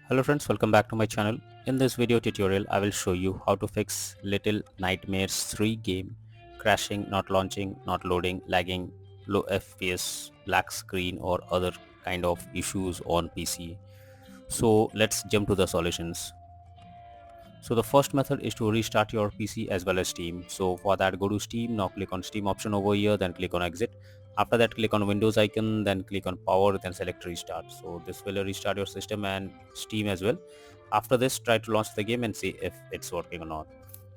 Hello friends, welcome back to my channel. In this video tutorial, I will show you how to fix Little Nightmares 3 game crashing, not launching, not loading, lagging, low FPS, black screen or other kind of issues on PC. So let's jump to the solutions. So the first method is to restart your PC as well as Steam. So for that, go to Steam, now click on Steam option over here, then click on exit. After that, click on Windows icon, then click on power, then select restart. So this will restart your system and Steam as well. After this, try to launch the game and see if it's working or not.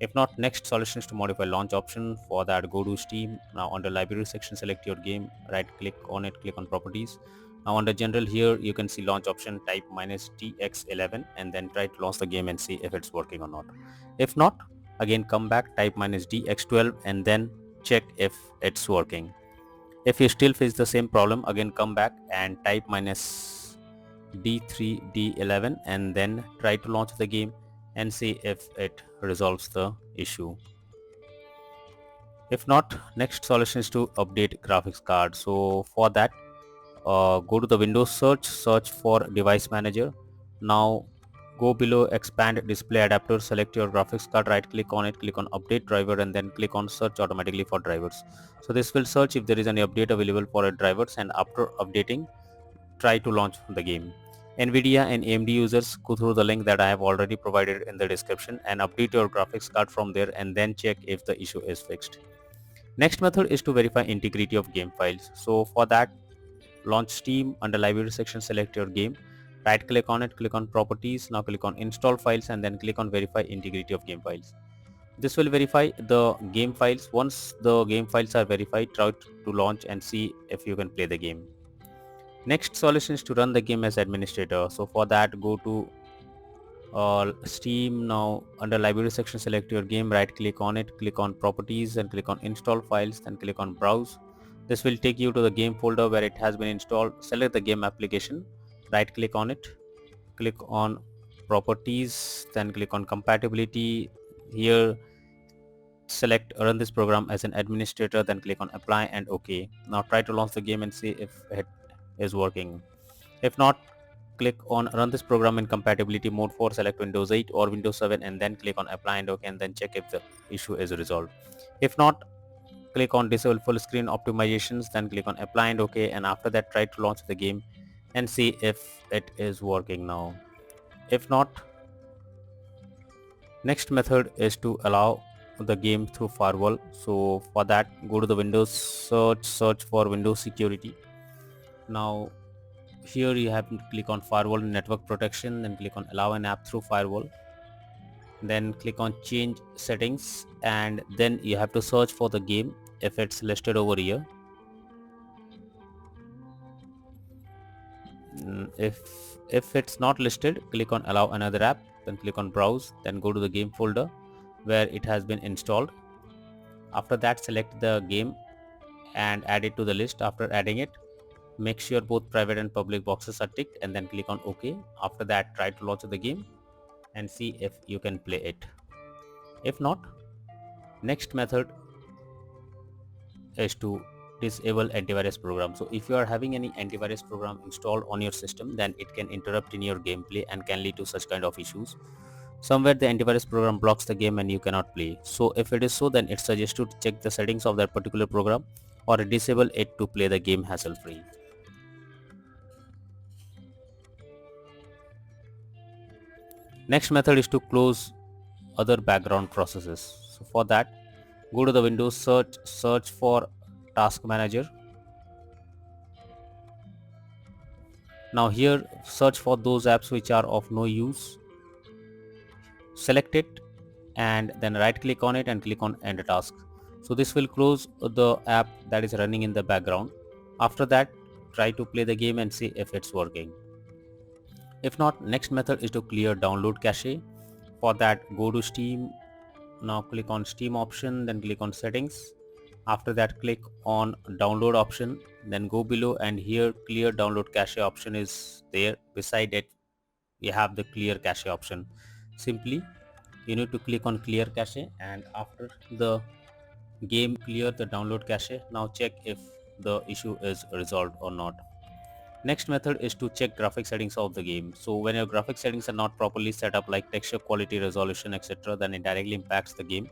If not, next solution is to modify launch option. For that, go to Steam. Now under library section, select your game, right click on it, click on properties. Now under general here you can see launch option, type -dx11 and then try to launch the game and see if it's working or not. If not, again come back, type -dx12 and then check if it's working. If you still face the same problem, again come back and type -d3d11 and then try to launch the game and see if it resolves the issue. If not, next solution is to update graphics card. So for that, go to the Windows search for device manager. Now go below expand display adapter, select your graphics card, right click on it, click on update driver and then click on search automatically for drivers. So this will search if there is any update available for a drivers, and after updating try to launch the game. Nvidia and AMD users, go through the link that I have already provided in the description and update your graphics card from there and then check if the issue is fixed. Next method is to verify integrity of game files. So for that, launch Steam, under library section select your game, right click on it, click on properties, now click on install files and then click on verify integrity of game files. This will verify the game files. Once the game files are verified, try to launch and see if you can play the game. Next solution is to run the game as administrator. So for that, go to Steam. Now under library section select your game, right click on it, click on properties and click on install files, then click on browse. This will take you to the game folder where it has been installed. Select the game application, right click on it, click on properties, then click on compatibility. Here select run this program as an administrator, then click on apply and OK. Now try to launch the game and see if it is working. If not, click on run this program in compatibility mode for select Windows 8 or Windows 7 and then click on apply and OK and then check if the issue is resolved. If not, click on disable full screen optimizations, then click on apply and OK, and after that try to launch the game and see if it is working now. If not, next method is to allow the game through firewall. So for that, go to the Windows search for Windows security. Now here you have to click on firewall and network protection, then click on allow an app through firewall, then click on change settings and then you have to search for the game if it's listed over here. If it's not listed, click on allow another app, then click on browse, then go to the game folder where it has been installed. After that, select the game and add it to the list. After adding it, make sure both private and public boxes are ticked and then click on OK. After that, try to launch the game and see if you can play it. If not, next method is to disable antivirus program. So if you are having any antivirus program installed on your system, then it can interrupt in your gameplay and can lead to such kind of issues. Somewhere the antivirus program blocks the game and you cannot play. So if it is so, then it suggests to check the settings of that particular program or disable it to play the game hassle free. Next method is to close other background processes. So for that, go to the Windows search for task manager. Now here search for those apps which are of no use, select it and then right click on it and click on end task. So this will close the app that is running in the background. After that, try to play the game and see if it's working. If not, next method is to clear download cache. For that, go to Steam. Now click on Steam option, then click on settings. After that, click on download option, then go below and here clear download cache option is there. Beside it, you have the clear cache option. Simply you need to click on clear cache and after the game clear the download cache. Now check if the issue is resolved or not. Next method is to check graphic settings of the game. So when your graphic settings are not properly set up, like texture quality, resolution, etc., then it directly impacts the game,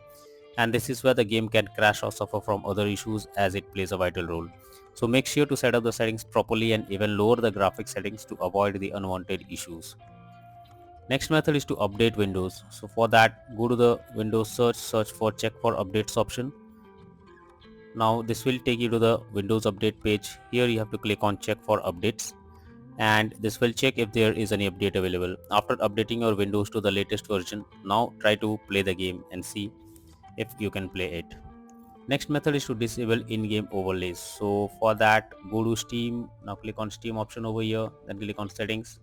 and this is where the game can crash or suffer from other issues, as it plays a vital role. So make sure to set up the settings properly and even lower the graphic settings to avoid the unwanted issues. Next method is to update Windows. So for that, go to the Windows search for check for updates option. Now this will take you to the Windows update page. Here you have to click on check for updates, and this will check if there is any update available. After updating your Windows to the latest version, now try to play the game and see if you can play it. Next method is to disable in-game overlays. So for that, go to Steam. Now click on Steam option over here, then click on settings,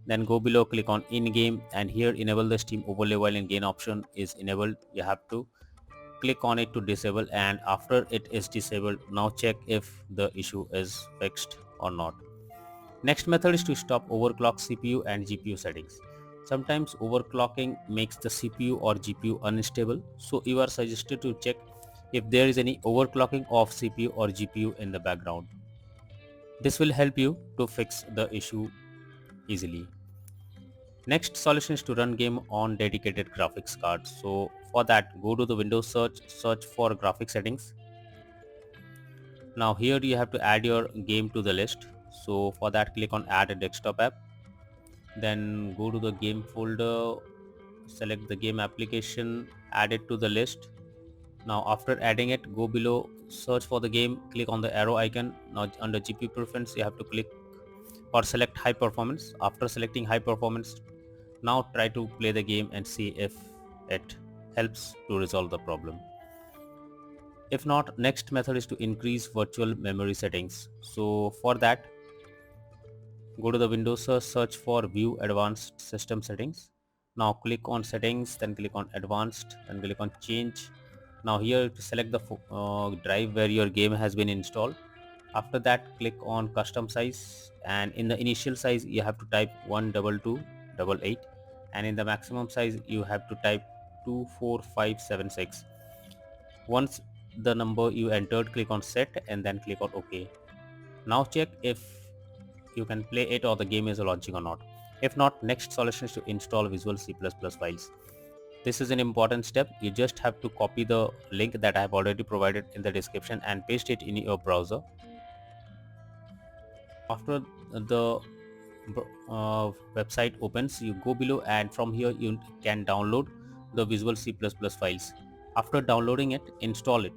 then go below, click on in-game, and here enable the Steam overlay while in-game option is enabled. You have to click on it to disable, and after it is disabled, now check if the issue is fixed or not. Next method is to stop overclock CPU and GPU settings. Sometimes overclocking makes the CPU or GPU unstable, so you are suggested to check if there is any overclocking of CPU or GPU in the background. This will help you to fix the issue easily. Next solution is to run game on dedicated graphics card. So for that, go to the Windows search for graphic settings. Now here you have to add your game to the list. So for that, click on add a desktop app. Then go to the game folder, select the game application, add it to the list. Now after adding it, go below, search for the game, click on the arrow icon. Now under GPU preference, you have to click or select high performance. After selecting high performance, now try to play the game and see if it helps to resolve the problem. If not, next method is to increase virtual memory settings. So for that, go to the Windows search for view advanced system settings. Now click on settings, then click on advanced, then click on change. Now here to select the drive where your game has been installed. After that, click on custom size, and in the initial size you have to type 12288, and in the maximum size you have to type 24576. Once the number you entered, click on set and then click on OK. Now check if you can play it or the game is launching or not. If not, next solution is to install Visual C++ files. This is an important step. You just have to copy the link that I have already provided in the description and paste it in your browser. After the website opens, you go below, and from here you can download the Visual C++ files. After downloading it, install it.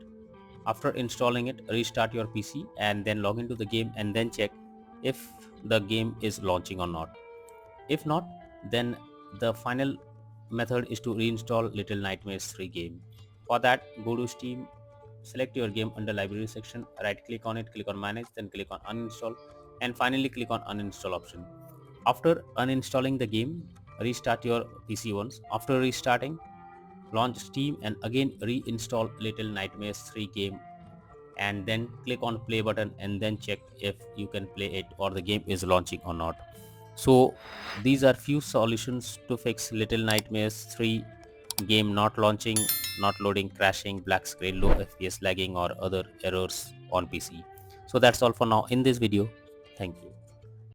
After installing it, restart your PC and then log into the game and then check if the game is launching or not. If not, then the final method is to reinstall Little Nightmares 3 game. For that, go to Steam, select your game under library section, right click on it, click on manage, then click on uninstall, and finally click on uninstall option. After uninstalling the game, restart your PC once. After restarting, launch Steam and again reinstall Little Nightmares 3 game, and then click on play button and then check if you can play it or the game is launching or not. So these are few solutions to fix Little Nightmares 3 game not launching, not loading, crashing, black screen, low FPS, lagging or other errors on PC. So that's all for now in this video. Thank you.